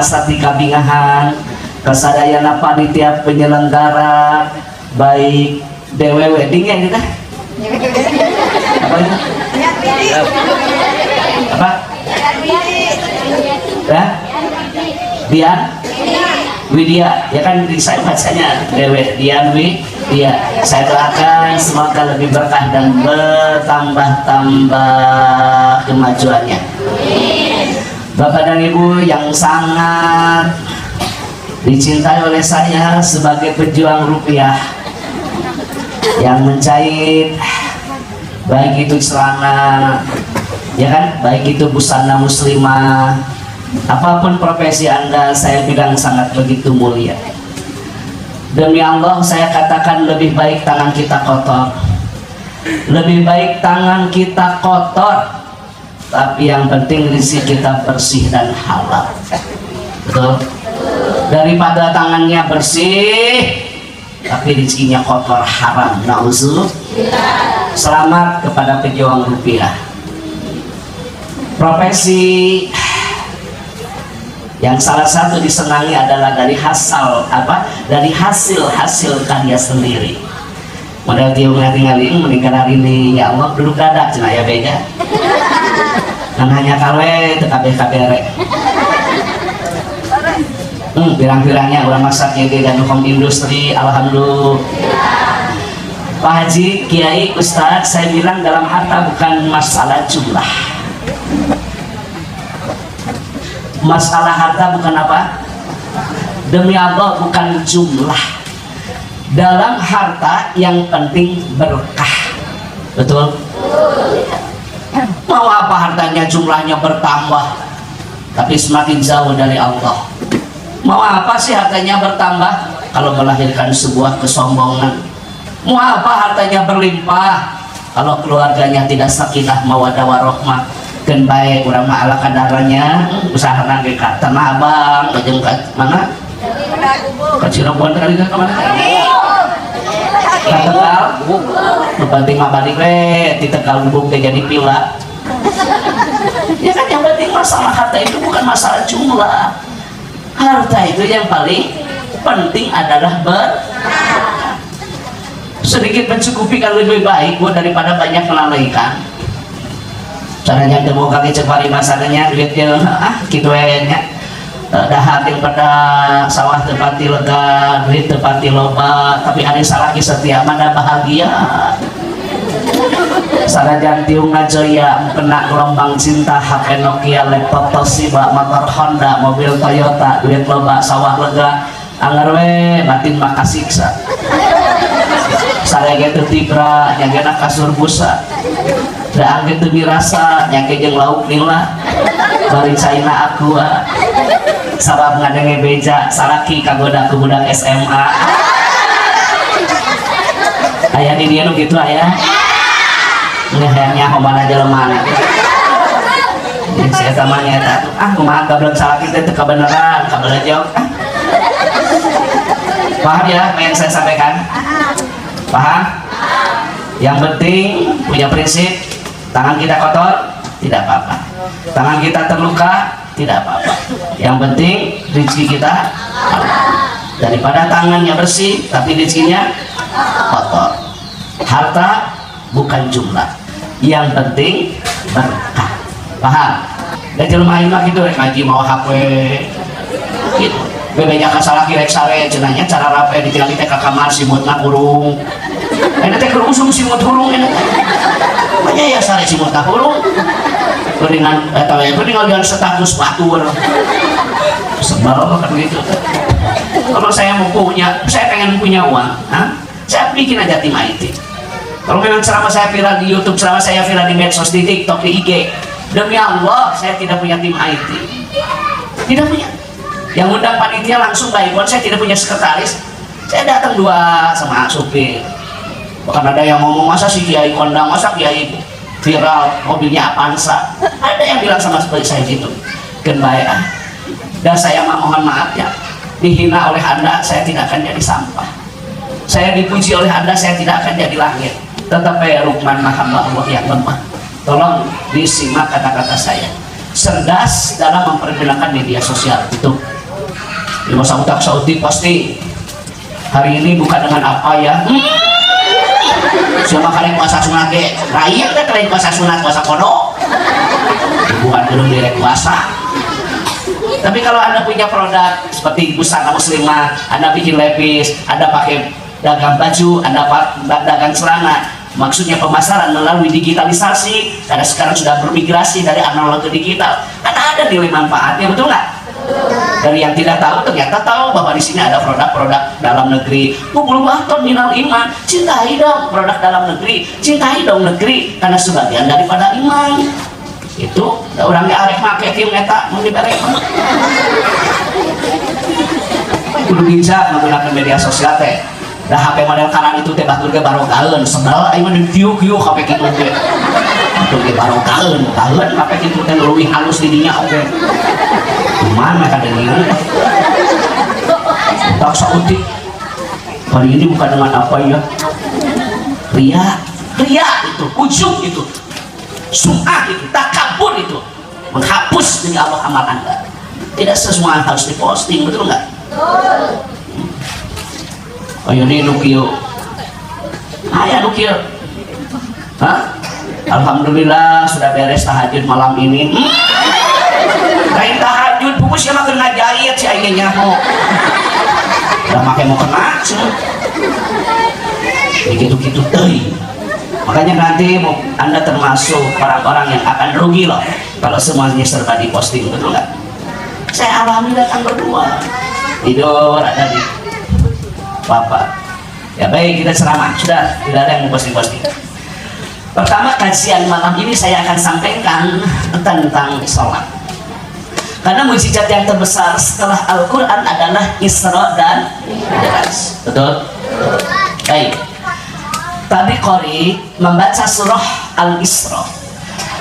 sati kabingahan kasadayana panitia penyelenggara baik DW wedding ya kita apa itu apa ya Dian Widya ya kan saya bacanya Dewe Dian Widya. Saya doakan semoga lebih berkah dan bertambah-tambah kemajuannya. Bapak dan Ibu yang sangat dicintai oleh saya sebagai pejuang rupiah yang menjahit baik itu celana ya kan, baik itu busana muslimah, apapun profesi Anda, saya bilang sangat begitu mulia. Demi Allah saya katakan lebih baik tangan kita kotor, lebih baik tangan kita kotor, tapi yang penting rezeki kita bersih dan halal, betul? Daripada tangannya bersih tapi rezekinya kotor haram, na'udzubillah. Selamat kepada pejuang rupiah. Profesi yang salah satu disenangi adalah dari hasil hasil karya sendiri. Model tiung ngating-ngating meninggal hari ini ya Allah duduk dadak cenah ya bega. Dan hanya kawe teu kabeh-kabeh. Pirang-pirangnya orang masaknya ge ganukom industri, alhamdulillah. Pak Haji, Kiai, Ustadz, saya bilang dalam harta bukan masalah jumlah. Masalah harta bukan apa? Demi Allah bukan jumlah. Dalam harta yang penting berkah. Betul? Mau apa hartanya jumlahnya bertambah tapi semakin jauh dari Allah? Mau apa sih hartanya bertambah kalau melahirkan sebuah kesombongan? Mau apa hartanya berlimpah kalau keluarganya tidak sakinah mawaddah warahmah? Kan baik urang mah ala kadarnya usahana ge ka Tanah Abang jeung ka mana? Ka Cirebon kali ka mana? Ka Tegal. Nu penting mah balik we di Tegal Lubuk teh jadi pila. Ya kan yang penting masalah harta itu bukan masalah jumlah. Harta itu yang paling penting adalah sedikit mencukupi kan lebih baik buat daripada banyak melalaikan. Caranya demo kaki cepari masaknya duitnya gitu nya dahar yang pada sawah tepati lega duit tepati loba tapi ada salaki setia mana bahagia sarajan tiung ngajoya kena gelombang cinta HP Nokia laptop Toshiba motor Honda mobil Toyota duit loba sawah lega anggar we batin maka siksa saya gitu tibra nyagena kasur busa dan gitu mirasa nyake jeung lauk nila bari caina aku sabab ngadenge beja saraki kagoda ke budak SMA aya di dieu nu kitu aya ngehenya homana jelemana saya tamanya eta kumaha gablek saraki teh teu kabeneran kabelejog paham ya apa yang saya sampaikan? Paham? Yang penting punya prinsip, tangan kita kotor tidak apa-apa, tangan kita terluka tidak apa-apa, yang penting rezeki kita daripada tangannya bersih tapi rezekinya kotor. Harta bukan jumlah, yang penting berkah. Paham? Dan jelema ieu mah kitu rek ngaji mau HP gitu. Bebeja kasalah kirek sare cenanya cara rape ditinggal teh ka kamar simutna kurung. Enak teh keur usum simut hurung enak. Banyak ya sare simutna hurung. Kuringan eta we kuringan dengan status batur. Sebal kan gitu. Kalau saya mau punya, saya pengen punya uang, saya bikin aja tim IT. Kalau memang ceramah saya viral di YouTube, ceramah saya viral di medsos, di TikTok, di IG, demi Allah saya tidak punya tim IT. Tidak punya. Yang undang panitia langsung baik, saya tidak punya sekretaris. Saya datang dua sama supir. Bahkan ada yang ngomong masa si Kiai kondang, masa Kiai viral mobilnya Avanza. Ada yang bilang sama seperti saya gitu. Baik dan saya mohon maaf ya, dihina oleh Anda saya tidak akan jadi sampah. Saya dipuji oleh Anda saya tidak akan jadi langit. Tetapi Rukman Mahamah Allah yang lemah. Tolong disimak kata-kata saya. Cerdas dalam mempergunakan media sosial itu. di masa utak sautik pasti hari ini bukan dengan apa ya siapa kalian puasa sunat ke rakyat kan kalian puasa sunat puasa kodok bukan belum direk puasa. Tapi kalau anda punya produk seperti busana muslimah, anda bikin levis, anda pakai dagang baju, anda dagang celana, maksudnya pemasaran melalui digitalisasi karena sekarang sudah bermigrasi dari analog ke digital, kan ada nilai manfaatnya, betul nggak? Dari yang tidak tahu ternyata tahu bahwa di sini ada produk-produk dalam negeri. Belum ahton minal iman, cintai dong produk dalam negeri, cintai dong negeri karena sebagian daripada iman. Itu orangnya arek make tim eta mun diberek kudu bijak menggunakan media sosial teh. Dah HP model kanan itu teh batur ge barogaeun sebal aya mah kieu-kieu HP kitu teh batur ge barogaeun taheun HP kitu teh leuwih halus di dinya oge cuman mah kada ieu tak sautik hari ini bukan dengan apa ya ria itu ujub itu sum'ah itu, takabur itu menghapus demi Allah amal anda. Tidak semua harus diposting, betul nggak? Oh ini nukio ayah nukio hah? Alhamdulillah sudah beres tahajud malam ini lain tahajud pupus ya makin ngajayat si ayahnya udah makin mau kena sih gitu-gitu makanya nanti anda termasuk orang-orang yang akan rugi loh kalau semuanya serba diposting, betul nggak? Saya alami datang berdua tidur ada di bapak ya baik kita ceramah sudah tidak ada yang mau posting-posting. Pertama kajian malam ini saya akan sampaikan tentang sholat karena mukjizat yang terbesar setelah Al-Quran adalah Isra dan Mi'raj, betul? Baik. Tadi Qori membaca surah Al-Isra.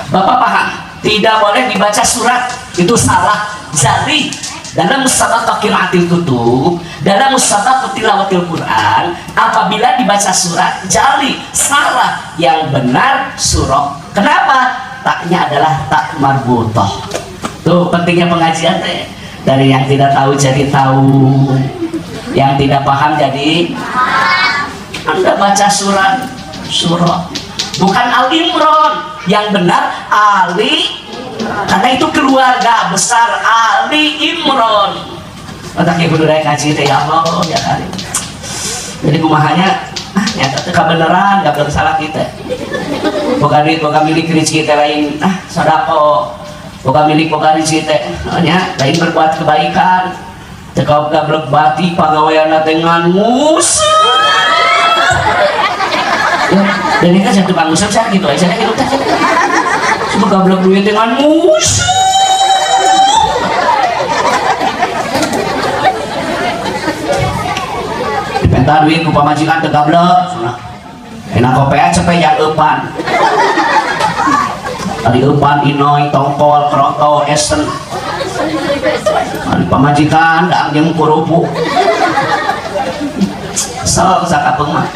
Bapak paham? Tidak boleh dibaca surat, itu salah. Jadi dalam musabaqah qiraatil kutub, dalam musabaqah tilawatil Quran, apabila dibaca surat jali salah, yang benar surah. Kenapa? Taknya adalah tak marbutah. Tuh pentingnya pengajian teh. Dari yang tidak tahu jadi tahu, yang tidak paham jadi Anda baca surah bukan Al-Imran, yang benar Ali, karena itu keluarga besar Ali Imran. Otaknya kudu rek ngaji teh ya Allah ya hari. Jadi kumahanya nyata teh kebenaran enggak bersalah kita. Boga duit boga milik rezeki teh lain sedekah. Boga milik boga rezeki teh nya lain berbuat kebaikan. Teu gablek bati pagaweanna teh ngan musuh. Dan ini kan satu bangsa sakit gitu aja gitu teh cuma gablek duit dengan musuh dipenta duit ku pamajikan teu gablek enak kopea cepet yang eupan ari eupan inoy tongkol kroto esen ari pamajikan daang jeung kurupu salah sakapeung mah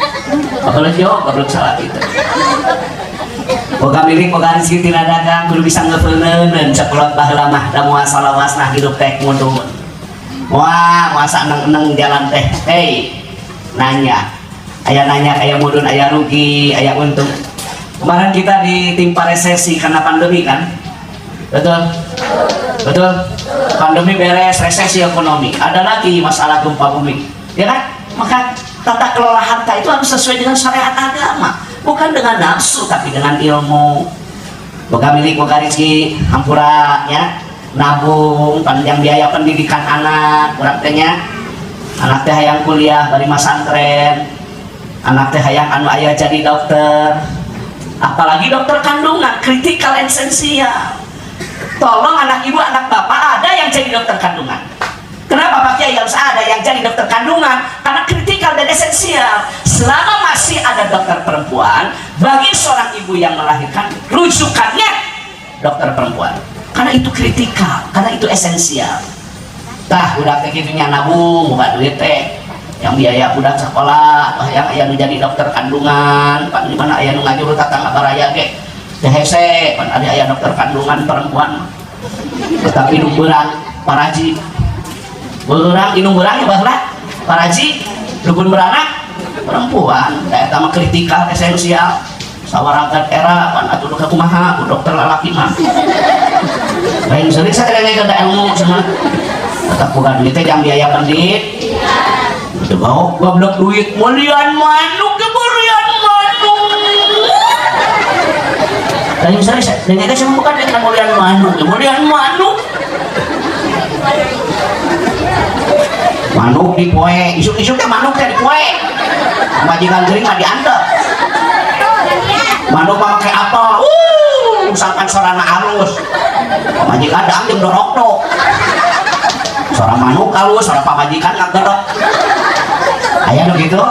bakal jauh bakal salah kita boga milik boga rezeki tina dagang kudu bisa ngeupeuneuneun sakulot baheula mah da moal salawasna hidup teh mundun moal asa eneng-eneng jalan teh nanya aya mudun aya rugi aya untung. Kemarin kita ditimpa resesi karena pandemi kan, betul pandemi beres resesi ekonomi, ada lagi masalah gempa bumi ya kan. Maka tata kelola harta itu harus sesuai dengan syariat agama, bukan dengan nafsu tapi dengan ilmu. Boga milik boga rezeki hampura ya, nabung panjang biaya pendidikan anak, urang teh nya anak teh hayang kuliah bari masantren, anak teh hayang anu aya jadi dokter, apalagi dokter kandungan kritikal esensial. Tolong anak ibu anak bapak ada yang jadi dokter kandungan. Kenapa Pak Kiai harus ada yang jadi dokter kandungan? Karena kritikal dan esensial. Selama masih ada dokter perempuan, bagi seorang ibu yang melahirkan, rujukannya dokter perempuan. Karena itu kritikal, karena itu esensial. Tah, udah kayak gitunya nabung, bukan duit teh. Yang biaya udah sekolah, yang ayah menjadi dokter kandungan, pan di mana ayah ngajur tatangga baraya ge. Teh hese, pan ada ayah dokter kandungan perempuan. Tetapi lumberan paraji. berang inung berang ya bahlah paraji dukun beranak perempuan kayak sama kritikal esensial sawarangkat era pan atuh ka kumaha ku dokter lalaki mah lain seurik saterenge kada ilmu cenah tak bukan duit teh jang biaya pandit udah bawa goblok duit mulian manuk ke burian manuk lain seurik saterenge teh bukan duit mulian manuk mulian manuk manuk di poe isuk-isuk teh manuk teh di poe majikan gering mah diantep manuk mah pakai apel sampai sorana halus majikan dang jeung dorok-dok seorang manuk halus seorang pamajikan ngagedok aya nu gitu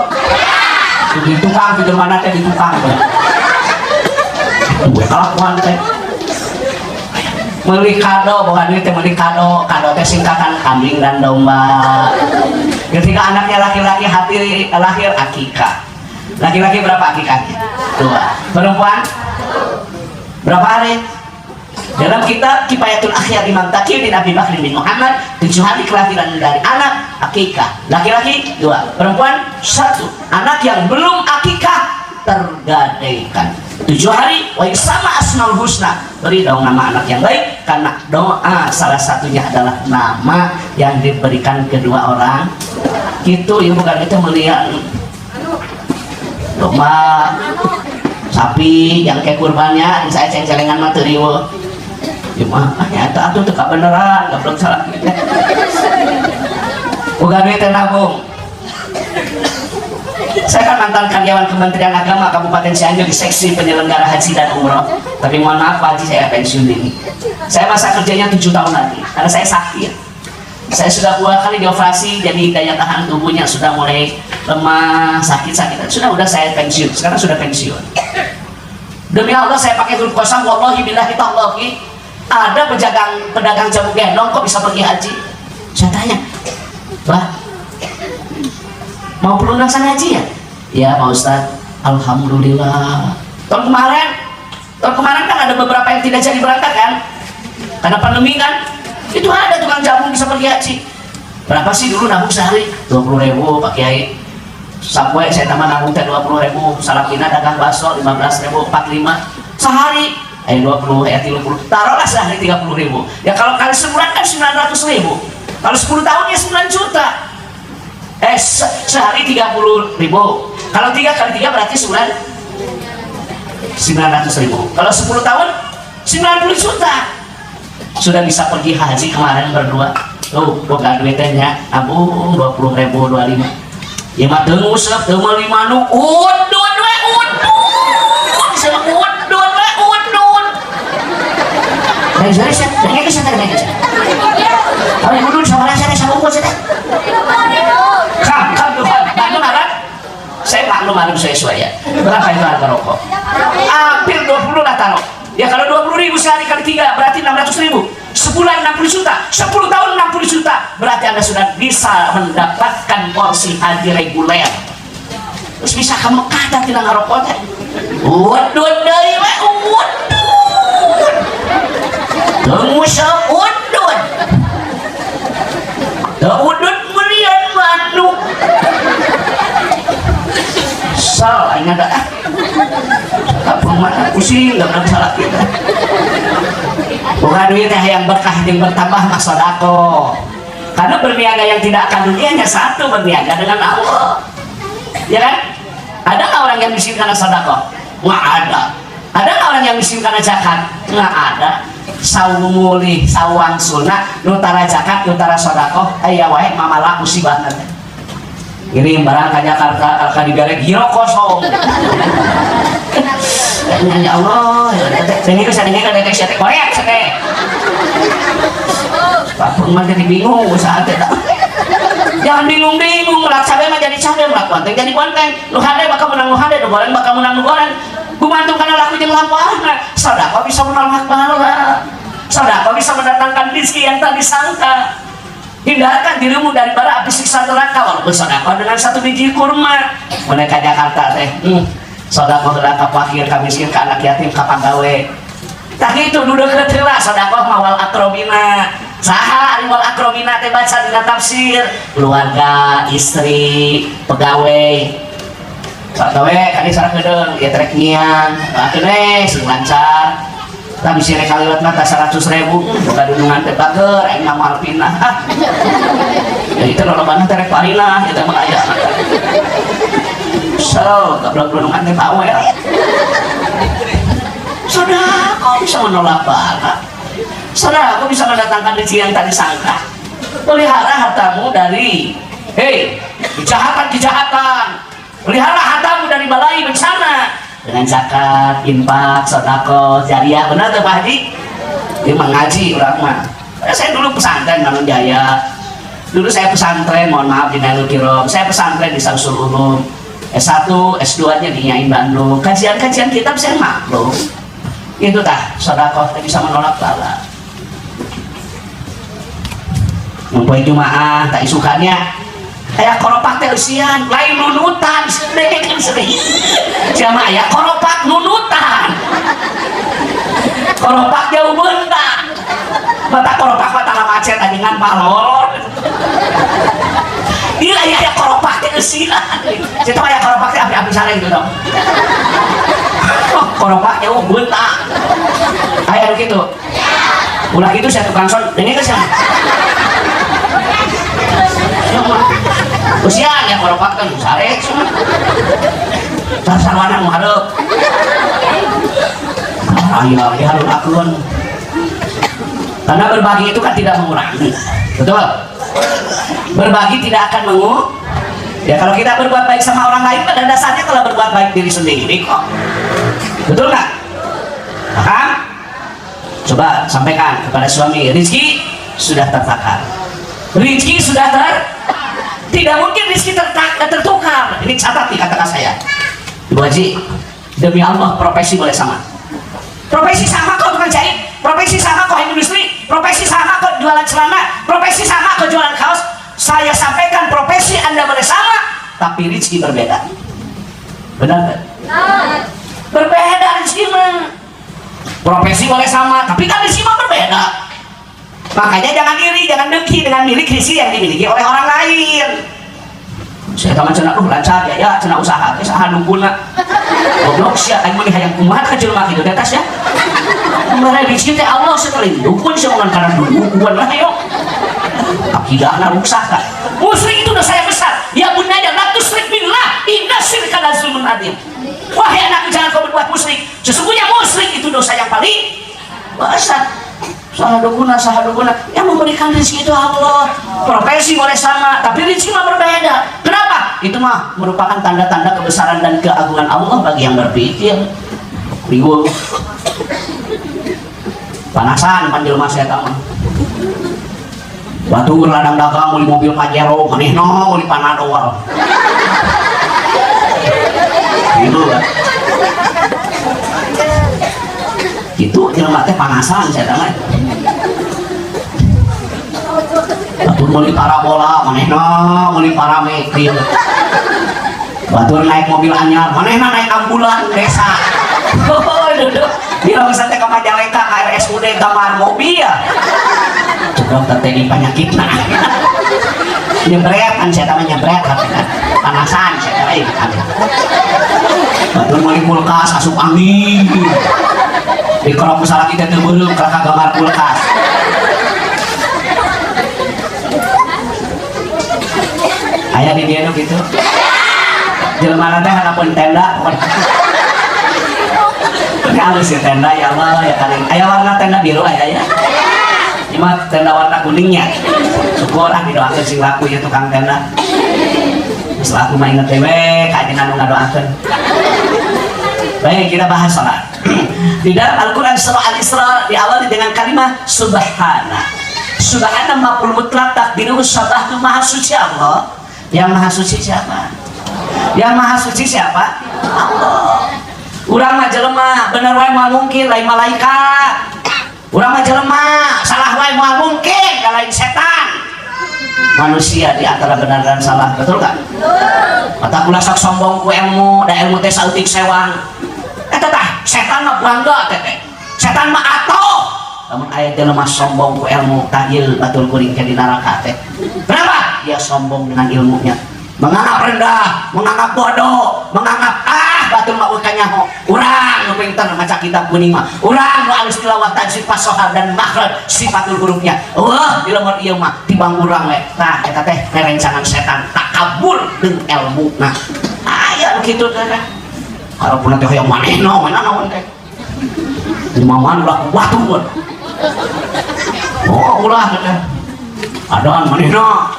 di tukang di mana teh di tukang gue kelakuan teh meuli kado bukan duit teh meuli kado teh singkatan kambing dan domba ketika anaknya laki-laki lahir akikah laki-laki berapa akikahnya? 2 perempuan berapa hari? Dalam kitab Kifayatul Akhyar Imam Taqi bin Abi Bakr bin Muhammad 7 hari kelahiran dari anak akikah laki-laki 2 perempuan 1 anak yang belum akikah tergadaikan 7 hari wa sama asmaul husna beri dong nama anak yang baik karena doa salah satunya adalah nama yang diberikan kedua orang gitu ya bukan itu melihat domba sapi yang kayak kurbannya saya ceng-celengan materi cuma nyata tuh teka beneran gak belum salah bukan duit nabung saya kan mantan karyawan Kementerian Agama Kabupaten Cianjur di seksi penyelenggara haji dan umroh tapi mohon maaf Pak Haji saya pensiun ini saya masa kerjanya 7 tahun lagi karena saya sakit saya sudah 2 kali dioperasi jadi daya tahan tubuhnya sudah mulai lemah sakit-sakitan sudah saya pensiun sekarang sudah pensiun demi Allah saya pakai huruf qasam wallahi billahi tallahi ada pedagang jamu gendong kok bisa pergi haji saya tanya wah mau pelunasan haji ya? Ya Pak Ustadz alhamdulillah tahun kemarin kan ada beberapa yang tidak jadi berangkat kan karena pandemi kan itu ada tukang jamu bisa pergi haji berapa sih dulu nabung sehari 20.000 Pak Kiai sampai saya tambah nabung teh 20.000 salakina dagang bakso 15.000 45 sehari 20 30 taruhlah sehari 30.000 ya kalau kali sebulan kan 900.000 kalau 10 tahun ya 9 juta sehari 30.000 kalau 3 kali 3 berarti sebulan 900.000 kalau 10 tahun 90 juta sudah bisa pergi haji kemarin berdua tuh boga duitnya abung 20.000 25 ya mah teu nguseup teu meuli manuk udun we udun sama udun we udun dan jadi saya dengan ke sana kalau udun sama rasa sama bungkus teh kam Tuhan maklum harap saya maklum sesuai ya berapa itu harga rokok hampir 20 lah taruh ya kalau 20.000 sehari kali 3 berarti 600.000 sebulan 60 juta 10 tahun 60 juta berarti Anda sudah bisa mendapatkan porsi haji reguler terus bisa ke Mekah dan tidak ngerokok teh udun dari we udun tengusap udun udun melihat manuk salah ini ada mana pusing gak pernah salah kita bukan duit yang berkah yang bertambah mak sodako karena berniaga yang tidak akan dunia hanya satu berniaga dengan Allah ya kan ada nggak orang yang miskin karena sodako nggak ada nggak orang yang miskin karena zakat nggak ada sawumuli sawang sunah nutara zakat nutara sodako ayah wae mama laku sih banget kirim barang ke Jakarta kalau diberek giro kosong ya Allah ini kesana kan deteksi teh korek teh Pak Pun mah jadi bingung usaha teh jangan bingung-bingung melak cabe mah jadi cabe melak konteng jadi konteng lu hade bakal menang lu hade lu goreng bakal menang lu goreng gumantung kana laku jeung lampahna sedekah bisa menolak pahala sedekah bisa mendatangkan rezeki yang tak disangka hindarkan dirimu dari bara api siksa neraka walaupun sedekah dengan 1 biji kurma mereka Jakarta teh sedekah neraka fakir ka miskin ka anak yatim ka pagawe tak itu duduk ke heula sedekah mawal akrobina saha ari wal akromina teh baca dina tafsir keluarga, istri, pegawai. Pegawai kali sarakedeung ieu trek nyian, akeun sing lancar. Tapi sih rek kaliwat mah 100.000 boga dunungan teh bager aing mah moal pindah. Ya itu lolobana teh rek parina eta mah aya. So, goblok dunungan teh bawel. Saudara, kau bisa menolak bala. Saudara, kau bisa mendatangkan rezeki yang tadi sangka. Pelihara hartamu dari kejahatan. Pelihara hartamu dari balai bencana dengan zakat, infak, sedekah, jariah. Benar tuh Pak Haji? Dia mengaji orang mah. Saya dulu pesantren Mangun Jaya. Dulu saya pesantren, mohon maaf di Nailul Kirom. Saya pesantren di Samsul Ulum. S1, S2-nya di Nyain Bandung. Kajian-kajian kitab saya maklum. Itu tah, sedekah bisa menolak bala. Mempunyai Jumaah, tak isukannya. Aya koropak teh usian, lain nunutan, sedih. Jamaah ya koropak nunutan. Koropak jauh bentar. Mata koropak mata macet anjingan palor. Dia ya koropak teh usian. Kita aya koropak teh api-api sare gitu dong. Koropak jauh bentar. Aya gitu. Ulah gitu saya tukang son, dengar ke sana. Usian ya koropak kan sare cuma sarwana mau hadap ayo harus akun karena berbagi itu kan tidak mengurangi, betul? Berbagi tidak akan ya kalau kita berbuat baik sama orang lain pada dasarnya kalau berbuat baik diri sendiri kok, betul nggak? Paham? Coba sampaikan kepada suami, rezeki sudah tertakar, rezeki sudah tidak mungkin rezeki tertukar. Ini catat di kata saya, Ibu Haji, demi Allah profesi boleh sama. Profesi sama kau tukang jahit, profesi sama kau industri, profesi sama kau jualan celana, profesi sama kau jualan kaos. Saya sampaikan profesi Anda boleh sama, tapi rezeki berbeda. Benar kan? Berbeda rezeki mah. Profesi boleh sama, tapi kan rezeki mah berbeda. Makanya jangan iri, jangan dengki dengan milik rezeki yang dimiliki oleh orang lain. Saya taman cenah lancar ya cenah usaha nungguna goblok sia aing mah hayang kumaha ka jelema kitu atas ya. Mare rezeki teh Allah sekali dukun sia ngan kana dukun lah yo. Akidahna rusak kan. Musyrik itu dosa yang besar. Ya bunaya la tusyrik billah, inna syirka la zulmun adzim. Wahai anakku jangan kau berbuat musyrik. Sesungguhnya musyrik itu dosa yang paling besar. Sahaduguna yang memberikan rezeki itu Allah. Profesi boleh sama, tapi rezeki mah berbeda. Kenapa? Itu mah merupakan tanda-tanda kebesaran dan keagungan Allah bagi yang berpikir. Bingung. Panasan panjelma saya tahu. Batur ladang dagang meuli mobil Pajero, manehna meuli Panadol. Gitu kan. Itu jelema teh panasan saya tahu. Batur meuli parabola, manehna meuli parametril. Batur naik mobil anyar, manehna naik ambulan desa. Bila bisa teh ka Majalengka RSUD gambar mobil ya. Cedok teh di penyakitna. Nyebret kan saya tahu nyebret kan. Panasan saya tahu. Batur meuli kulkas asup angin. Di kalau misalnya kita teu beureum ka gambar kulkas. Aya di dieu gitu. Jelema teh harapan tenda. Halus ya tenda ya Allah ya kalian. Aya warna tenda biru aya ya. Cuma tenda warna kuningnya. Syukur didoakeun sing laku ya tukang tenda. Setelah aku mah inget dewe ka ajengan ngadoakeun. Baik, kita bahas salat. Di dalam Al-Qur'an surah Al-Isra diawali dengan kalimat subhana. Subhana maf'ul mutlaq takdiruhu sabahtu maha suci Allah. Yang maha suci siapa? Yang maha suci siapa? Allah. Urang mah jelema bener wae moal mungkin lain malaikat. Urang mah jelema salah wae moal mungkin lain setan. Manusia di antara benar dan salah, betul kan? Mata kula sok sombong ku ilmu, da ilmu teh sautik sewang. Eta tah setan mah bangga teh. Setan mah atoh. namun ayat jelema sombong ku ilmu tahil batul kuring ke di neraka teh. Kenapa? Dia sombong dengan ilmunya, menganggap rendah, menganggap bodoh, menganggap batul mah ukannya urang nu pinter maca kitab kuning mah urang nu alus tilawatan sifat sohar dan makhraj sifatul hurufnya di lemur ieu mah tibang urang we tah eta teh rerencangan setan takabur jeung ilmu nah aya kitu teh kalaupun teh hoyong manehna naon teh imaman ulah batur ulah teh adaan manehna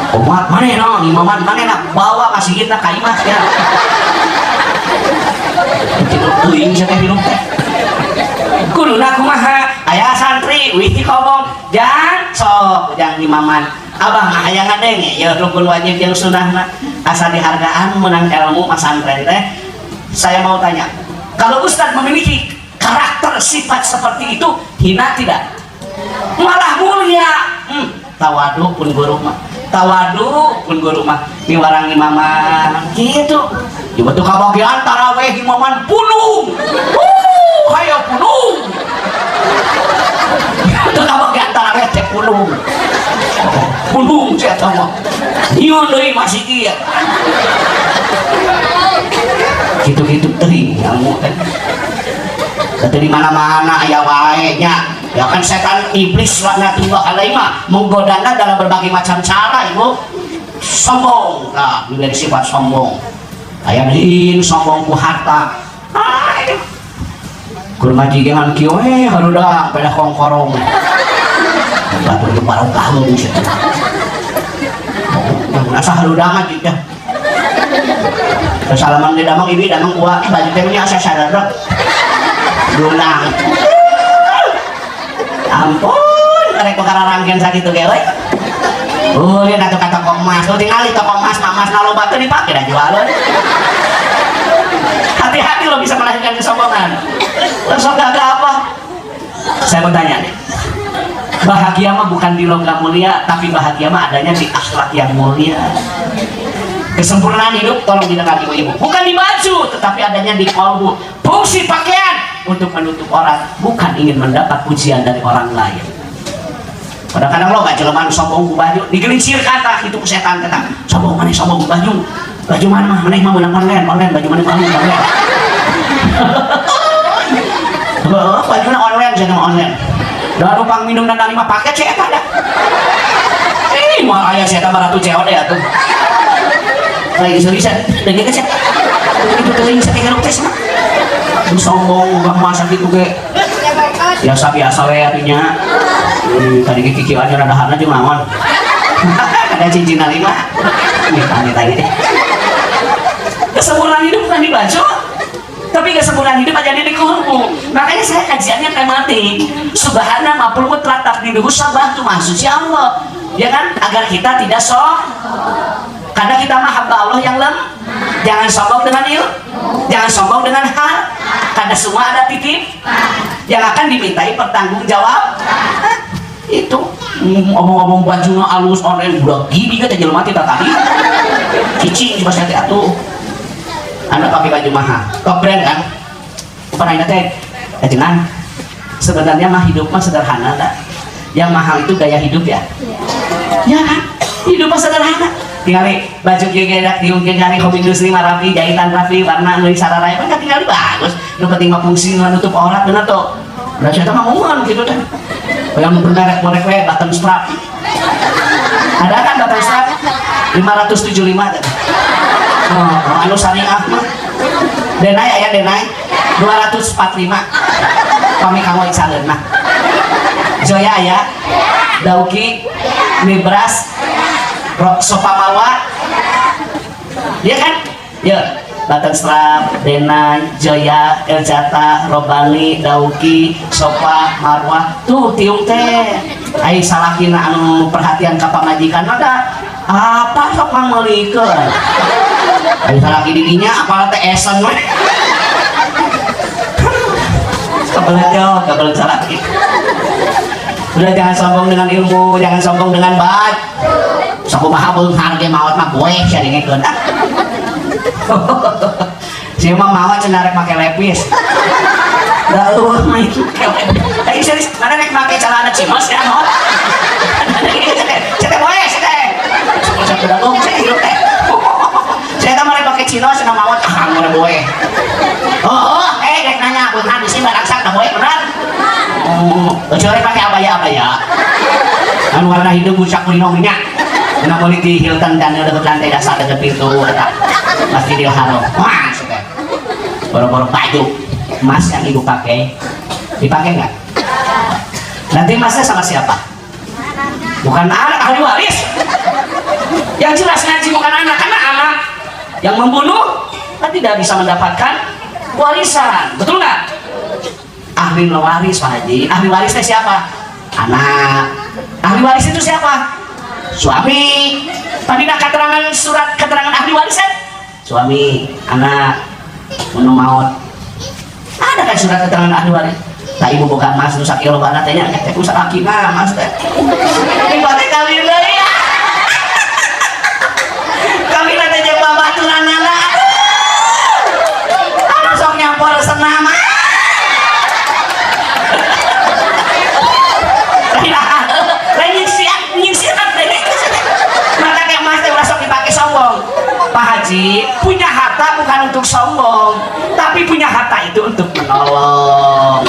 umat manehna imaman manehna bawa ka sigitna ka imah ya kitu teuing sia teh hirup teh kuduna kumaha aya santri wih ngomong jang sok jang imaman abah mah aya ngadenge ya rukun wajib yang sunahna asa dihargaan menang ilmu pesantren teh. Saya mau tanya, kalau ustadz memiliki karakter sifat seperti itu hina tidak? Malah mulia. Tawadu pun guru mah tawadu pun guru mah miwarang imaman gitu coba tuh kabagian taraweh imaman punung hayo punung tuh kabagian taraweh teh punung saya tahu mah nyiun deui masih kieu gitu-gitu teuing ilmu teh teh di mana-mana aya wae nya. Ya kan setan iblis laknatullah alaihi mah menggodana dalam berbagai macam cara ibu sombong nah dari sifat sombong aya deui sombong ku harta kur ngaji dengan kieu harudak pada kongkorong batur di barokah mun situ asa harudak ngaji teh salaman di damang ibi damang kuat baju teh nya asa sadadok dunang ampun karek kararangkeun sakitu ge we lihat atuh ka toko emas tuh tingali toko emas mas loba teu dipake da jualan hati-hati lo bisa melahirkan kesombongan sok gak apa saya mau tanya nih bahagia mah bukan di logam mulia tapi bahagia mah adanya di akhlak yang mulia kesempurnaan hidup tolong didengar ibu-ibu bukan di baju tetapi adanya di kalbu fungsi pakaian untuk menutup orang bukan ingin mendapat pujian dari orang lain. Kadang-kadang lo gak jeleman sombong ku baju digelincir kata itu setan kata sombong mana sombong ku baju mana mah maneh mah menang online baju mana online baju na online jangan online dah numpang minum dan 5 paket setan dah ini mah aya setan baratu COD atuh lagi seriusan lagi kecil itu teuing saking tes mah sombong gak masa gitu ge biasa we artinya tadi kiki aja radahan aja ngawon ada cincin lima nih tadi kesempurnaan hidup bukan di baju tapi kesempurnaan hidup aja di kalbu makanya saya kajiannya tematik subhana mapul mutlatak di duhus sabah tuh maksudnya Allah ya kan agar kita tidak karena kita mah hamba Allah yang jangan sombong dengan jangan sombong dengan hal karena semua ada titip yang akan dimintai pertanggung jawab itu omong-omong bajunya alus online udah gini kan jelema kita tadi cicing pas nanti atuh anda pakai baju mahal top brand kan pernah teh jenang sebenarnya mah hidup mah sederhana tak yang mahal itu gaya hidup ya ya kan hidup mah sederhana tinggali baju gegedak diungkit nyari hobi industri mah rapi jahitan rapi warna nulis sararaya kan tinggali bagus nu penting mah fungsi nutup aurat bener tuh udah saya mah ngomong gitu kan yang bermerek we button strap ada kan button strap 575 kan anu syariah mah denai aya denai 245 kami kamu iksalin mah Joya aya Dauki Libras Sofa Marwa dia kan ya Batan Strap, Dena, Joya, Eljata, Robani, Dauki, Sofa, Marwa tuh tiung teh ai salahina anu perhatian ka pamajikan ada apa sok ngamelikeun ai salaki didinya apa teh esen we kabelet salaki udah jangan sombong dengan ilmu jangan sombong dengan baj sok kumaha beung harge maot mah gue sia dingikeun si mah maot cenah rek make lepis Daun main ayo serius mana nek make celana cimos ya no cete boleh cete saya pedagog saya hidup teh saya tak mau pakai cino saya mau kamu boleh rek nanya benar di sini barang sak boleh benar kecuali pakai abaya anu warna hidung busak kuninongnya nggak boleh di Hilton dan dekat lantai dasar dekat pintu pasti dia harum wah cete boro-boro baju emas yang ibu pakai dipakai nggak? Nanti emasnya sama siapa? Bukan anak ahli waris. Yang jelas ngaji bukan anak, karena anak yang membunuh kan tidak bisa mendapatkan warisan, betul nggak? Ahli waris Pak Haji. Ahli warisnya siapa? Anak. Ahli waris itu siapa? Suami. Tadi nak keterangan surat keterangan ahli warisnya? Suami, anak, bunuh maut. Ada kan surat keterangan ahli waris? Tak ibu bukan mas, nusa kilo banget tanya, teh usah laki mas teh. Ini pada kawin lagi ya. Kawin nanti jeung babaturan anak. Anu sok nyampor senama. Lain nyingsiat deh. Maka kayak mas teh sok dipakai sombong. Pak Haji punya harta bukan untuk sombong, tapi punya harta itu untuk menolong.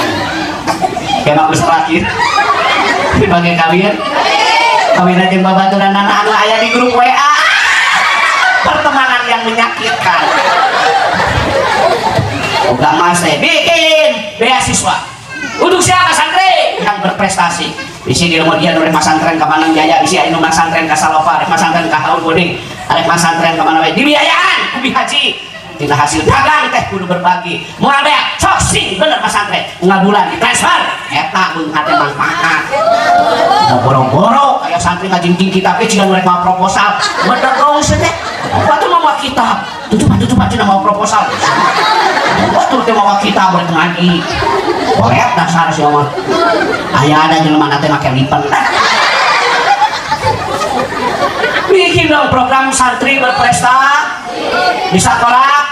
Kayak bagus terakhir dipakai kawin aja babaturan anak anu aya di grup WA, pertemanan yang menyakitkan. Udah mas bikin beasiswa untuk siapa santri yang berprestasi. Bisi di kemudian oleh mas santren ke Manang Jaya, bisi anu mas santren ke Salova, mas santren ke Haul Boding, arek mas santren ke mana wae dibiayaan Ubi Haji. Tidak hasil dagang teh kudu berbagi. Moal bea sok sing bener mas santren. Ngabulan ditransfer eta beung hate manfaat. Boro-boro aya santri ngajingking kitab ge cigan mereka mau proposal. Bener geus teh. Batu mau kitab. Tutupan cenah mau proposal. Batu teh mau kitab rek ngaji. Boleh dasar si omah. Aya ada jelema teh make lipen. Bikin dong program santri berprestasi di sekolah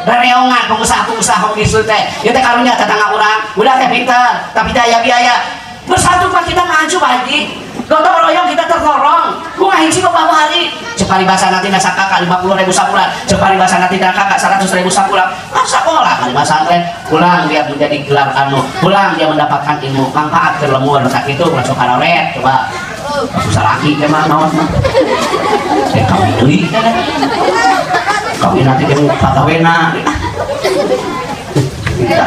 bereongan pengusaha-pengusaha gitu teh. Ieu teh karunya tetangga urang, udah teh pinter, tapi daya biaya. Bersatu Pak kita maju Pak Haji. Gotong royong kita tertolong. Ku ngahiji beberapa hari. Cek paribasana tina sakaka 50.000 sabulan. Cek paribasana tina kakak 100.000 sabulan. Sekolah kali pesantren pulang dia menjadi gelar anu. Pulang dia mendapatkan ilmu manfaat terlemur tak itu masuk karet coba. Susah lagi ke mana naon mah. Kawin deui kan. Kawin nanti jeung patawena.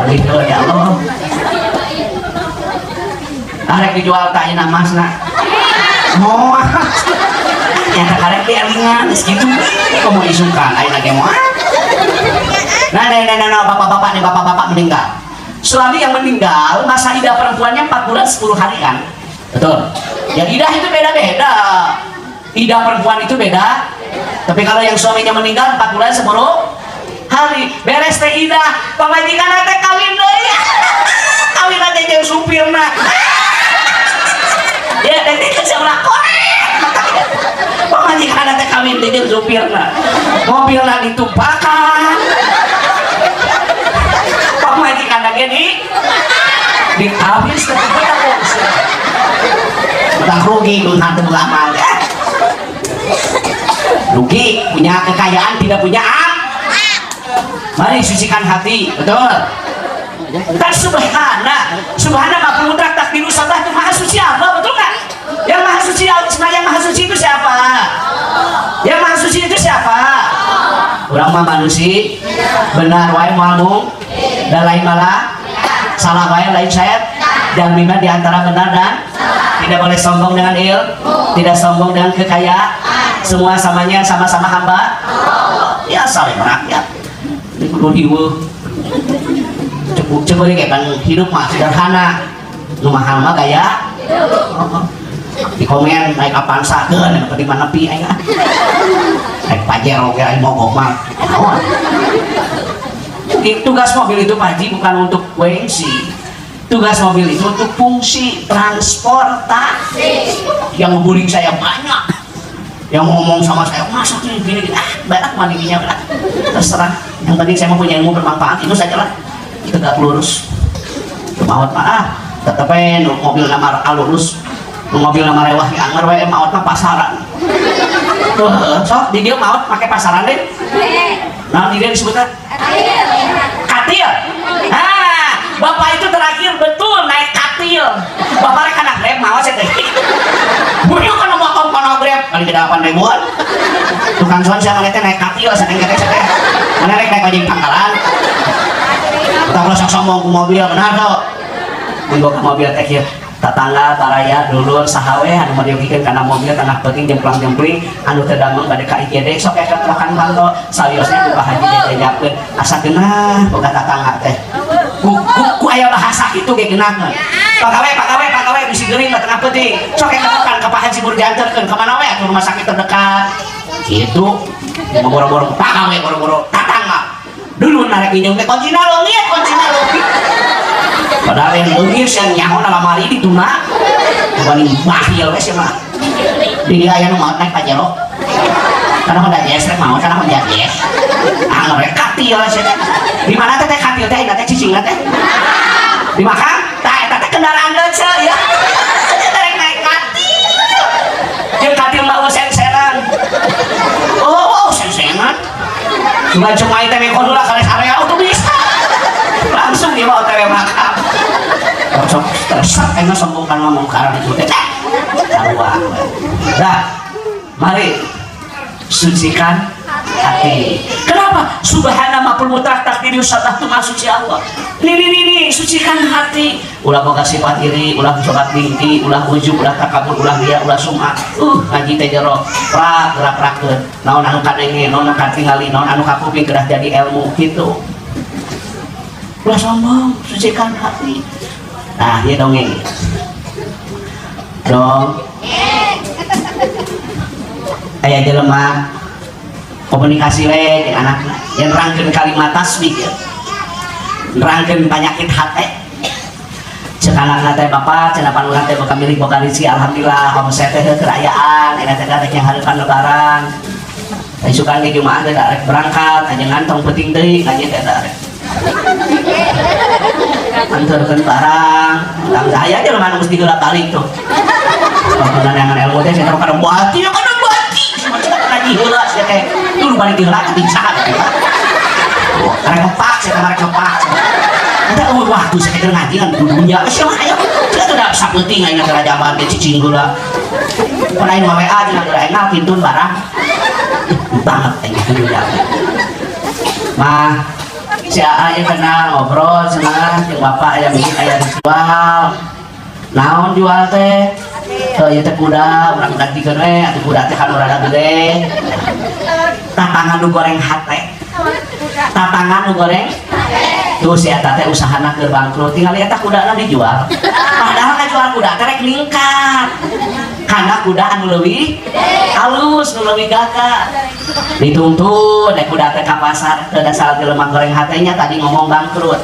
Gitu ya Allah. Arek dijual tah ina masna. Moal. Nya tak arek dia lingan segitu. Komo isungkan ayeuna ge moal. Nah, bapak-bapak nih, bapak-bapak meninggal. Suami yang meninggal masa idah perempuannya 4 bulan 10 hari kan? Betul. Yang idah itu beda-beda. Idah perempuan itu beda. Tapi kalau yang suaminya meninggal 4 bulan 10 hari beres teh idah, pamajikan teh kawin deui. Kawin teh jeung supirna. Ya teh sebelah korek. Pamajikan teh kawin teh jeung supirna. Mobilna ditumpakan. Pamajikan lagi di habis teh udah rugi dengan amal ya. Rugi punya kekayaan tidak punya mari sucikan hati, betul. Dan subhana ma'mudrak takdiru sabah itu maha suci Allah, betul nggak? Yang maha suci itu siapa? Yang maha suci itu siapa? Orang mah manusia benar wae moal dan lain malah salah wae lain syait. Dan lima di antara benar dan tidak boleh sombong dengan tidak sombong dengan kekayaan. Semua samanya sama-sama hamba. Ya saling merakyat. Ini kudu hiweuh. Coba kayak kan hidup mah sederhana. Nu mahal mah gaya. Di komen naik Avanza keun apa di mana pi aing. Naik Pajero ge aing mogok mah. Tugas mobil itu Pak Haji bukan untuk gengsi. Tugas mobil itu untuk fungsi transportasi. Yang ngebuling saya banyak, yang ngomong sama saya masa gini banyak mandinya terserah. Yang penting saya mempunyai ilmu bermanfaat itu saja lah, tegak lurus. maut mah tetep mobil nama alurus mobil nama rewah yang anger we maut mah pasaran sok di dia maut pakai pasaran deh nah di dia disebutkan katil bapak itu terakhir betul naik katil bapak rek anak grab mawas ya teh bunyi kan mau kono grab kali tidak 8.000-an tukang cuan saya ngeliatnya naik katil sedang kete mana rek naik ojek pangkalan tak boleh sok sombong ke mobil benar tuh minggu ke mobil teh ya tetangga taraya dulur sahawe anu mau diugikan karena mobil tengah penting jemplang-jempling anu terdamang pada KIGD sok eka telakan bangko saliosnya buka haji dijajakeun asa geunah boga tetangga teh ku aya bahasa kitu ge geunahna pagawe bisi geuring mah tengah penting sok eka telakan ka Pak Haji buru dianterkeun ka mana we atuh rumah sakit terdekat kitu boro-boro pagawe boro-boro tetangga dulu narek minum teh kuncina leungit padahal yang leungit yang nyaho na lamari dituna bukan bahil we sia mah di dia aya nu maot naik pajero kana Honda Jazz rek mau kana Honda Jazz rek katil sia di mana teh katil teh teh cicing teh di Makam tah eta teh kendaraan leuceuk ya rek naik katil jeung katil mah sen-senan oh sen-senan cuma itu mekon lah kali area autobus langsung dia mau otw Makam tersap emang sombong kan ngomong karena itu teh dah mari sucikan hati kenapa subhana mapul mutlak takdir usatah tu suci Allah ini sucikan hati ulah boga sifat iri ulah sobat binti ulah ujub ulah takabur ulah dia ulah sum'ah ngaji teh jero gerak-gerakeun naon anu kadenge naon anu katingali naon anu kapuping kedah jadi ilmu gitu ulah sombong sucikan hati nah dia dongeng dong aya jelema komunikasi we jeung anakna yang nerangkeun kalimat tasbih ya nerangkeun penyakit hati cek anakna teh bapak cenah panuran teh boga milik boga rezeki alhamdulillah omset teh kerayaan eta teh rek yang hareupan lebaran teh sukan di Jumaah teh rek berangkat aja ngantong penting deui ngaji teh rek antarkeun barang tang saya aja mana mesti gerak balik tuh pangkulan yang ilmu teh saya kada buati ya kada buati macam ngaji heula sia teh dulu balik heula ka tinsahan karek kepak saya kamar kepak ada waktu saya keur ngaji kan dudunya sia mah aya kita udah sapeuting ayeuna teh jaman teh cicing heula panain WA jeung ngaraengna pintun barang banget teh dudunya mah si Aa kenal ngobrol cenah jeung bapak aya bikin aya dijual naon jual teh ieu teh kuda urang gantikeun we atuh kuda teh kan rada gede tatangan nu goreng hate tatangan nu goreng tuh si eta teh usahana keur bangkrut tinggal eta kudana dijual padahal ngajual kuda teh rek ningkat karena kuda anu leuwih halus nu leuwih gagah dituntun naik kuda teh ka pasar teu dasar jelema goreng hatenya tadi ngomong bangkrut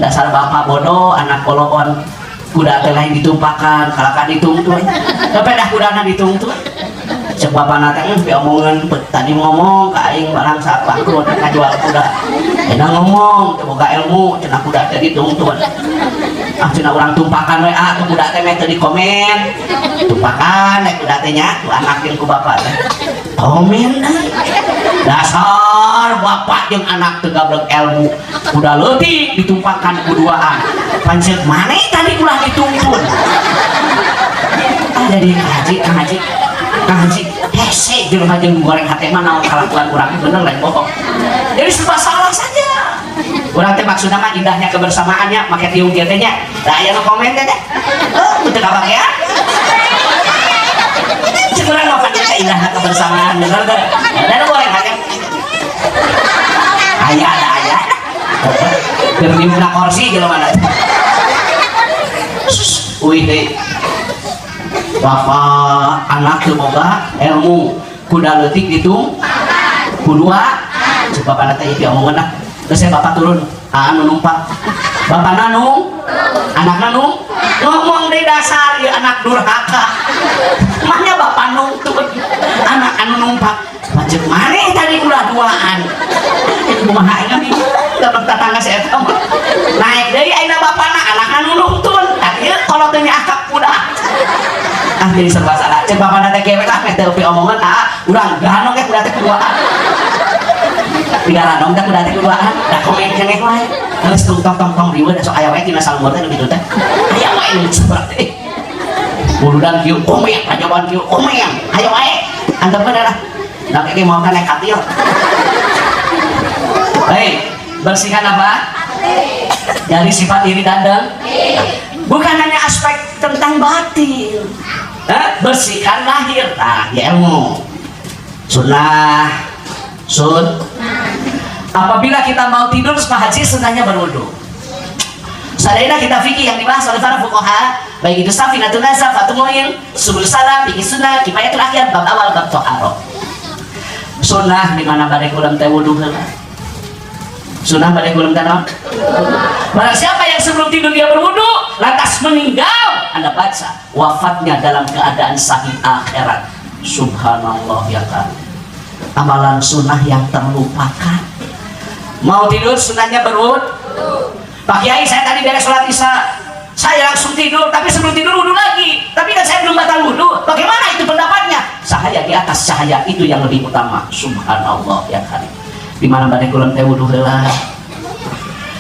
dasar bapak bodoh anak koloon kuda teh lain ditumpakan kalakan dituntun tapi dah kudana dituntun cek bapana teh omongan tadi ngomong ka aing barang saat bangkrut ngajual kuda cenah ngomong teu boga ilmu cenah kuda teh dituntun cenah urang tumpakan we teu kuda teh teu dikomen tumpakan kuda teh nya tu anak jeung ku bapak teh komen dasar bapak jeung anak teu gablek ilmu kuda leutik ditumpakan kuduaan pancet maneh tadi ulah dituntun jadi kang haji hese jelema jeung goreng hate mah naon kalakuan urang bener lain bohong jadi serba salah saja urang teh maksudna mah indahnya kebersamaannya make tiung kieu teh nya da aya nu komen teh teu kabagean cek urang mah pancet indahnya kebersamaan bener teh da nu goreng hate aya keur dimuna kursi jelema na uih deh bapak anak teu boga ilmu kuda leutik ditung kudua cek bapak teh ieu omongan geus bapak turun anu numpak bapak nanu anak nanu ngomong di dasar ieu anak durhaka mahnya bapak nuntun anak anu numpak macet maneh tadi ulah duaan kumaha ayeuna dapat tetangga saya eta naik deui ayeuna bapana anak-anak nuntun akhirnya kalau tanya akak udah jadi serba salah cek bapak nanti kewek lah nanti upi omongan udah ganong ya udah keduaan tiga ranong dah udah keduaan dah komen cengek lah harus tong riwa dah so ayam aja kina salmur teh gitu teh ayam aja ini seperti buludan kieu komeng ajaban kieu komeng ayo aja antar bener lah nah kayak mau kan naik katil hei bersihkan apa? Dari sifat iri dan bukan hanya aspek tentang batin bersihkan lahir nah ya ilmu sunnah apabila kita mau tidur Pak Haji sunnahnya berwudu sadayana kita fikih yang dibahas oleh para fuqaha baik itu Safinatun Nasab, Fathul Muin, Subul Salam, Fikih Sunnah, Kifayatul Ahyar, bab awal bab Thaharah sunnah di mana badai kulam teh wudu heula sunnah badai kulam teh naon barang siapa yang sebelum tidur dia berwudu lantas meninggal Anda baca wafatnya dalam keadaan sahih akhirat subhanallah ya kan amalan sunnah yang terlupakan mau tidur sunnahnya berwudu Pak Kiai saya tadi beres sholat isya saya langsung tidur tapi sebelum tidur wudu lagi tapi kan saya belum batal wudu bagaimana itu pendapatnya cahaya di atas cahaya itu yang lebih utama subhanallah ya kan di mana badai kulam teh wudu heula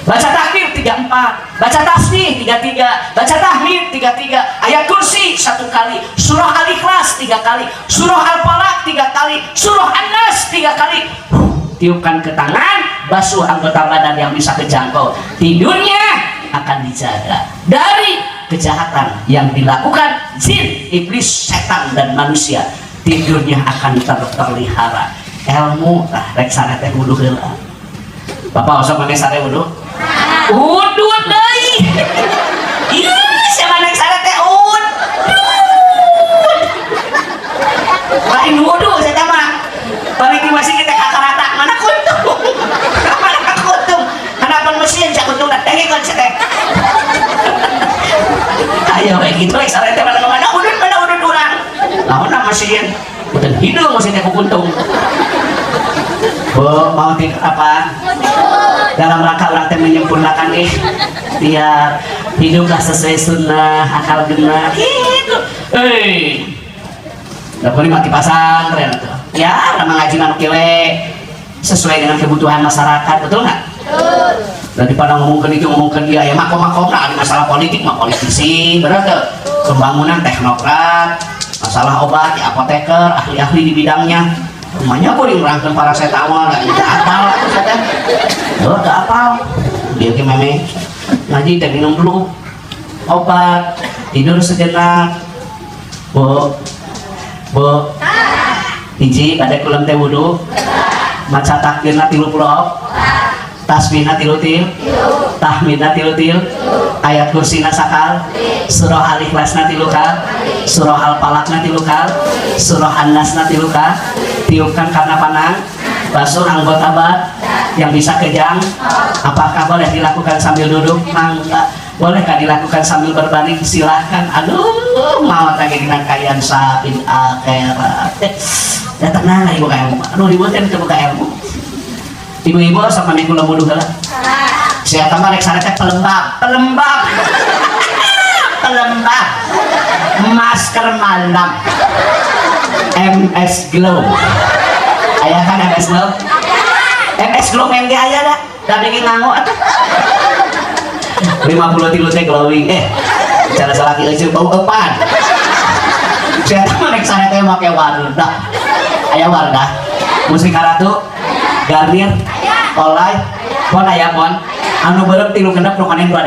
baca takbir 34 baca tasbih 33 baca tahmid 33 ayat kursi 1 kali surah al-ikhlas 3 kali surah al-falaq 3 kali surah an-nas 3 kali tiupkan ke tangan basuh anggota badan yang bisa kejangkau tidurnya akan dijaga dari kejahatan yang dilakukan jin, iblis, setan dan manusia tidurnya akan terpelihara ilmu rek sana teh wudu heula Bapak usah pakai sare wudu wudu deui ieu siapa nek sare teh wudu lain wudu saya mah balik masih kita kakarata mana kuntung mana kuntung kenapa mesin cak kuntung dah dengi kan saya ayo kayak gitu sare teh mana udun urang lawan mesin bukan hidung mesinnya kuntung mau tidur apa dalam rangka orang teh menyempurnakan biar hiduplah sesuai sunnah akal genah gitu nggak boleh mati pasantren tuh ya ramah ngaji manuk kewe sesuai dengan kebutuhan masyarakat betul nggak? Daripada ngomongkan itu ngomongkan dia ya makom nah masalah politik mah politisi benar tuh pembangunan teknokrat masalah obat ya apoteker ahli-ahli di bidangnya rumahnya kok dirangkan paracetamol nggak bisa apal nggak apal dia ke meme ngaji teh minum dulu obat tidur sejenak bu hiji pada kulam teh wudu maca takbirna 30 tasbihna 30 tahmidna 30 ayat kursina sakal surah al-ikhlasna 3 kal surah al-falaqna 3 kal surah an-nasna 3 kal tiupkan karena panang basuh anggota badan yang bisa kejang apakah boleh dilakukan sambil duduk? Mangga. Bolehkah dilakukan sambil berbalik? Silahkan. Aduh mau lagi dengan kalian saat akhirat ya tenang ibu ilmu aduh dibuatkan ke buka ilmu ibu-ibu sama minggu lembudu lah saya tambah rek sana teh pelembab masker malam MS Glow ayah kan MS Glow MS Glow yang dia ayah dah dan bikin nganggo 50 teh glowing cara salah aja bau epan saya tambah rek sana teh make wardah ayah wardah musik karatu Garnier Olay pon aya pon anu beureum 3 genep nu koneng 28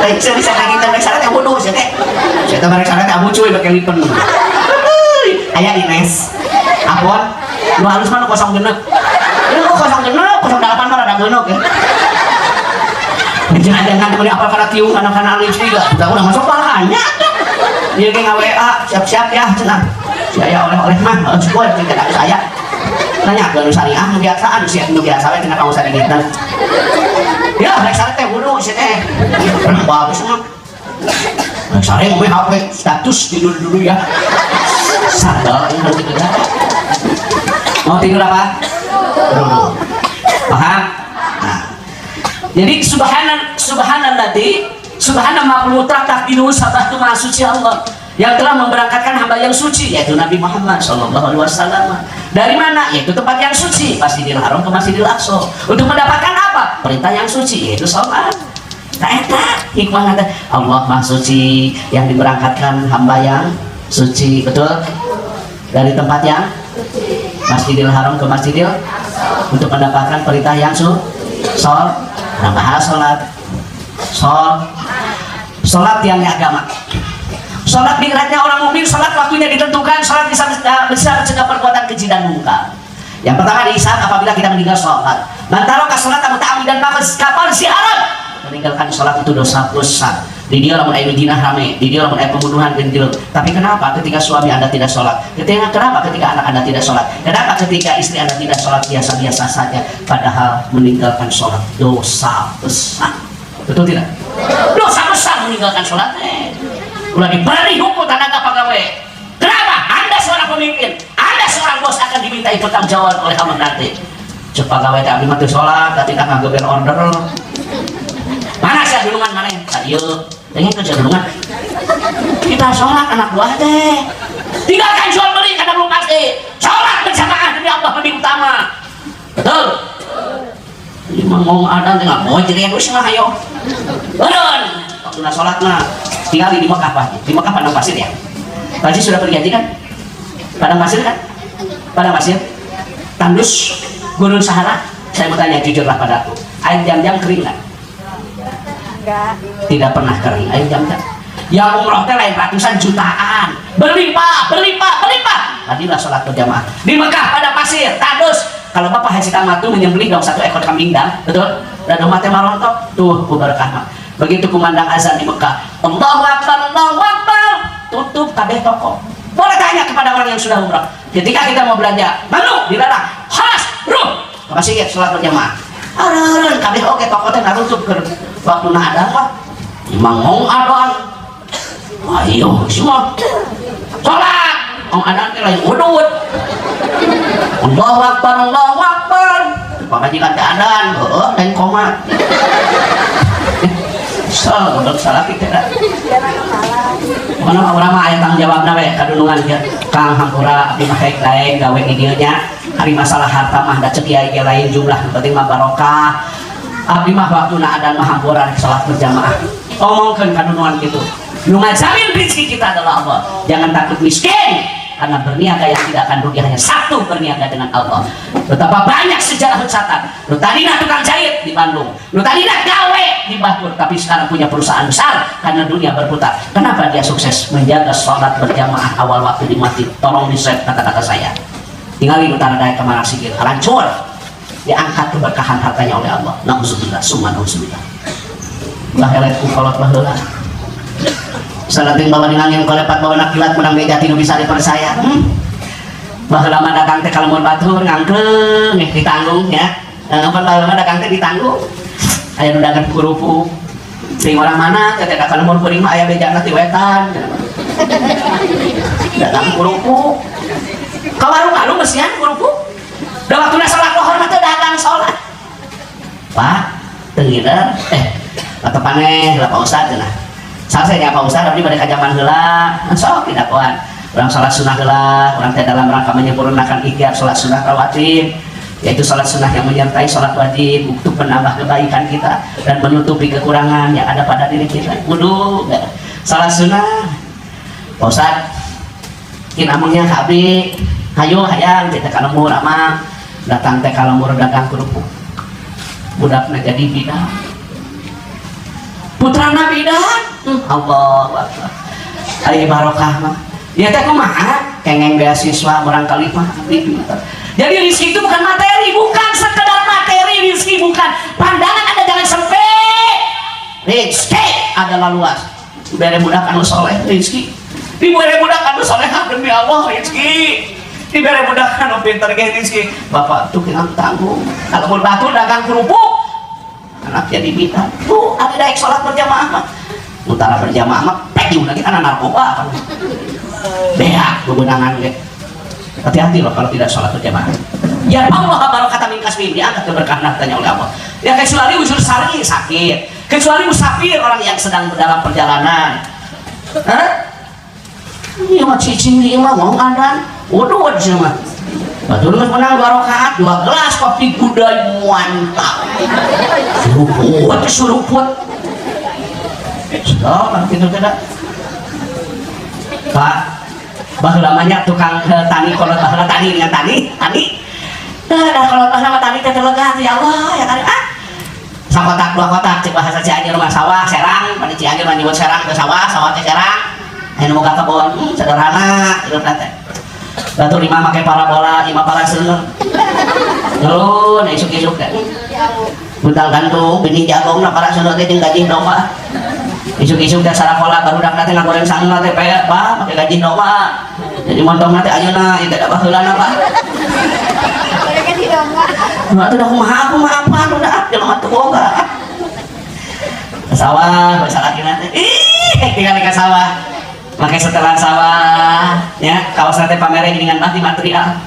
saya bisa kita rek sana teh wudu saya teh rek sana teh abu cuy pakai lipen aya Ines apon nu halus mah nu 0 genep ini kok 0 genep 08 mah rada geunok ya jangan kemudian apal kana tiung kana alis juga udah masuk palanya dia ge WA siap-siap ya cenah saya oleh-oleh mah sekolah tidak saya nanya ke nu syariah nu biasaan sih nu biasa we cenah kamu sadengit ya rek sare teh wudu sih teh bagus mah rek sare we HP status tidur dulu ya sadar harus tidur mau tidur apa dulu paham. Nah jadi subhanalladzi subhana ma'lutra takdiru sabatu maha suci Allah yang telah memberangkatkan hamba yang suci yaitu Nabi Muhammad SAW. Dari mana? Yaitu tempat yang suci, Masjidil Haram ke Masjidil Aqsa, untuk mendapatkan apa? Perintah yang suci, yaitu sholat. Eta hikmah Allah maha suci yang diberangkatkan hamba yang suci, betul? Dari tempat yang Masjidil Haram ke Masjidil untuk mendapatkan perintah yang sholat. Nah, bahas sholat yang agama. Sholat mi'rajnya orang mukmin, sholat waktunya ditentukan, sholat bisa mencegah perbuatan keji dan munkar. Yang pertama dihisab apabila kita meninggal sholat. Mantaraka sholat muta'ammidan kapal siaran. Meninggalkan sholat itu dosa besar. Di dia lamun aya jinah rame, di dia lamun aya pembunuhan genjel. Tapi kenapa ketika suami Anda tidak sholat? Kenapa ketika anak Anda tidak sholat? Kenapa ketika istri Anda tidak sholat biasa-biasa saja? Padahal meninggalkan sholat dosa besar. Betul tidak? Dosa besar meninggalkan sholat. Ulah diberi hukum tenaga pegawai. Kenapa? Anda seorang pemimpin, Anda seorang bos akan dimintai pertanggungjawab oleh kamu nanti. Cek pegawai tak mati sholat, tapi tak ngageber order. Mana sih dulungan mana? Ayo, pengen kerja dulungan. Kita sholat anak buah teh. Tinggalkan jual beli karena belum pasti. Sholat berjamaah demi Allah lebih utama. Betul? Ini ngomong ada nggak mau jadi yang usah ayo. Betul. Waktu nak sholat nah. Tinggal di Mekah Pak. Di Mekah padang pasir ya. Tadi sudah pergi haji kan? Padang pasir kan? Padang pasir. Tandus Gunung Sahara. Saya mau tanya jujurlah padaku. Air jam-jam kering nggak? Enggak. Tidak pernah kering air jam-jam. Yang umroh teh lain ratusan jutaan. Berlimpah. Tadilah sholat berjamaah. Di Mekah padang pasir. Tandus. Kalau Bapak Haji Tamatu menyembelih dong 1 ekor kambing betul? Dan umat teh marontok tuh berkah. Begitu kumandang azan di Mekah, Allahu Akbar, Allahu Akbar, tutup kabeh toko. Boleh tanya kepada orang yang sudah umrah. Ketika kita mau belanja, manu dilarang, halas, ruh, masih ingat sholat berjamaah. Aran, kabeh oke toko teh tutup ke waktu ada apa? Mangong adoan. Ayo semua sholat. Om adan teh lain udut. Allahu Akbar, Allahu Akbar. Pamajikan teh adan, dan komat. Salah kita mana orang mah aya tanggung jawab nawe kadunungan ya Kang hampura abdi mah daek gawe di dieu nya hari masalah harta mah da ceuk kiai lain jumlah penting mah barokah abdi mah waktuna adan mah hampura salat berjamaah omongkeun kadunungan kitu nu ngajamin rezeki kita adalah Allah. Jangan takut miskin karena berniaga yang tidak akan rugi hanya satu, berniaga dengan Allah. Betapa banyak sejarah mencatat. Lu tadinya tukang jahit di Bandung, lu tadinya gawe di Batur, tapi sekarang punya perusahaan besar karena dunia berputar. Kenapa dia sukses? Menjaga sholat berjamaah awal waktu di masjid. Tolong di-save kata-kata saya. Tinggalin utara daya kemana sikil, hancur. Diangkat keberkahan hartanya oleh Allah. Nauzubillah, summa nauzubillah. Laheletku kolot baheula. Salatin bawa dengan kolepat bawa nakilat menang meja tinu bisa dipercaya. Bahwa lama datang teh kalau mau batur ngangkeng ditanggung ya. Apa lama datang teh ditanggung. Aya nu dagang kurupu. Sing orang mana teh kalau mau kuring mah aya bejana ti wetan. Dagang kurupu. Ka warung-warung mesian kurupu. Da waktuna salat lohor mah teh dagang salat. Pak, teu ngider atau paneh lah Pak Ustaz cenah. Saya Pak Ustaz abdi bade kajaman heula sok tidak kuat orang salat sunnah heula orang teh dalam rangka menyempurnakan ikhtiar salat sunnah rawatib yaitu salat sunnah yang menyertai salat wajib untuk menambah kebaikan kita dan menutupi kekurangan yang ada pada diri kita. Wudu salat sunnah Pak Ustaz kinamungnya abdi hayo hayang teh ka lembur amang datang teh ka lembur dagang kerupuk budakna jadi bidah putrana bidah. Allahu Akbar. Ari barokah mah. Dia teh kumaha? Kengeng beasiswa orang Khalifah. Jadi rezeki itu bukan materi, bukan sekedar materi rezeki, bukan. Pandangan Anda jangan sempit. Rezeki adalah luas. Dibere budak anu soleh rezeki. Dibere budak anu soleh demi Allah rezeki. Dibere budak anu pinter ge rezeki. Bapak tuh kena tanggung. Kalau mau batu dagang kerupuk. Anak jadi bintang. Tuh ada daek salat berjamaah mah. Utara berjamaah mah peking lagi anak narkoba kan. Beak bebenangan ge. Hati-hati loh kalau tidak sholat berjamaah. Ya Allah barokatan min kasbihim, diangkat keberkahan hartanya oleh Allah. Ya kecuali usul sari sakit. kecuali musafir, orang yang sedang dalam perjalanan. Ini mah cicing dia mah mau ngadan waduh sama batur geus menang 2 rakaat 2 gelas kopi gudai mantap suruput sudah kan gitu tidak Pak baheula banyak tukang tani kalau baheula tani dengan tani dah kalau nama tani teh lega ya Allah ya kali sakotak 2 kotak cek bahasa Cianjur mah sawah serang pada Cianjur mah nyebut serang ke sawah teh serang anu boga kebon sederhana hidup teh batu 5 make parabola 5 pala seueur ngeulun isuk-isuk teh buntal gantung benih jagung na para seueur teh jeung gaji domba isuk-isuk teh sarakola barudak teh ngagoreng sangeuna teh pea Pak make gaji domba jadi montongna teh ayeuna ieu teh baheulana Pak gaji domba mah teh kumaha apa udah jelema teu boga sawah basa lakina teh tinggal ka sawah pakai setelan sawah ya kaos nanti pamernya dengan material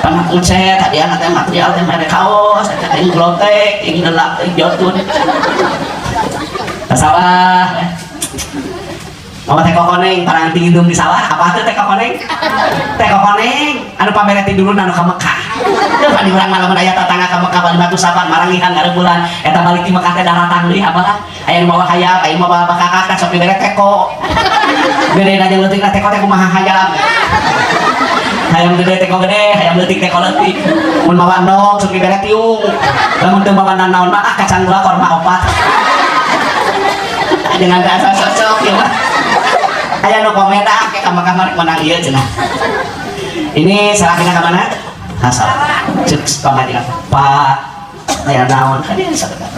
panah kucet tadi nanti material teh mere kaos tadi glotek yang gelap jotun ke sawah mau teh kokoneng parang tinggi di sawah apa tuh teh kokoneng anu pamernya tidur anu ka Mekah teu kan di urang malamun aya tatangga ka Mekah bali batu saban marangihan ngarebulan eta balik ti Mekah teh daratang deui apa aya nu bawa hayap aya nu bawa kakak sok dibere teko gede aja leutik teko teh kumaha hayam hayam gede teko gede hayam leutik teko leutik mun bawa endog sok dibere tiung lamun teu bawa naon mah kacang gula korma opat dengan rasa cocok ya mah aya nu komen ke kamar-kamar menang ieu cenah ini salahina ka mana asal cek pamajikan Pak aya naon kadieu sadar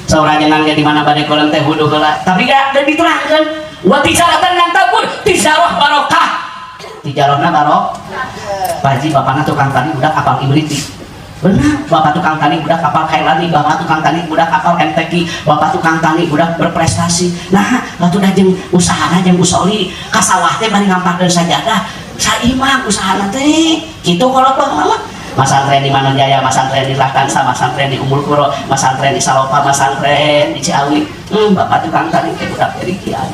saurang jenangnya di mana badai kolam teh wudu heula tapi gak dan diterangkan wa tijaratan yang tabur tijarah barokah tijarahna barok Pak Haji bapakna tukang tani budak kapal ibriti benar bapak tukang tani budak kapal Kailani bapak tukang tani budak kapal MTQ bapak tukang tani budak berprestasi nah batu dah jeung usahana jeung usoli ka sawah teh bari ngampakeun sajadah saimang usahana teh kitu kalau Bang mama masantren di Mananjaya, masantren di Lakansa, masantren di Umbul Kuro, masantren di Salopa, masantren di Ciawi. Bapak tukang tani teh budak dari kiai.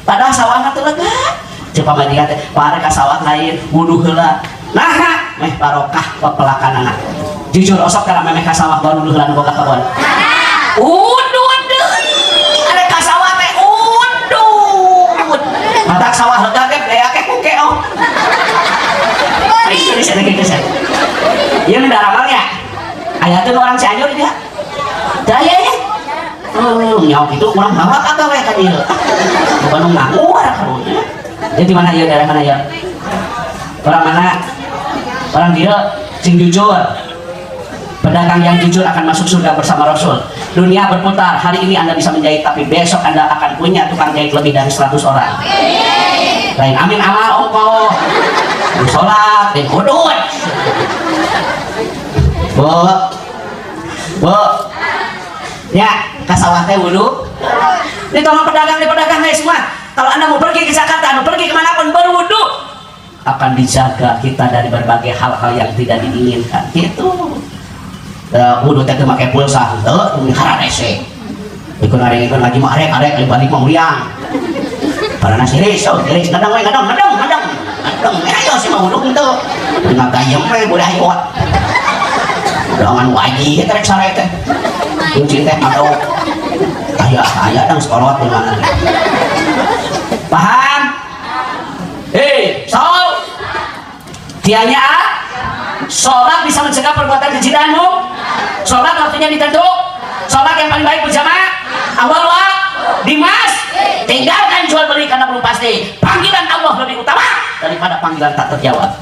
Padahal sawahna teu lega. Ceuk pamajikan teh pare ka sawah lain wudu heula. Nah, meh barokah pepelakanana. Jujur osok kana memeh ka sawah baru wudu heula nu boga kebon. Wudu deui. Are ka sawah teh wudu. Matak sawah lega ge daya ke kukeo. Ini saya lagi kesan. Iya ndak ramalnya. Aya tuh orang Cianjur dia. Daya ya. Nyawa itu kurang bawa kagak we ka dieu. Bukan ngawur karunya. Jadi mana ieu daerah mana ya? Orang mana? Orang dia sing jujur. Pedagang yang jujur akan masuk surga bersama Rasul. Dunia berputar. Hari ini Anda bisa menjahit tapi besok Anda akan punya tukang jahit lebih dari 100 orang. Lain amin amal ongko. Sholat dan kudut bu ya kasawah teh wudu ini tolong pedagang semua kalau Anda mau pergi ke Jakarta mau pergi kemanapun berwudu akan dijaga kita dari berbagai hal-hal yang tidak diinginkan gitu wudu teh make pulsa teu kararese ikut arek ngaji mah arek balik mah uriang para nasiris ngadang ayo sih mau duduk itu nggak gayem boleh ayo dengan wajib terek sare teh kunci teh atau ayah dan sekolah di mana paham sol tianya sholat bisa mencegah perbuatan keji danmu sholat waktunya ditentu sholat yang paling baik berjamaah awal Dimas tinggalkan jual beli karena belum pasti panggilan Allah lebih utama daripada panggilan tak terjawab.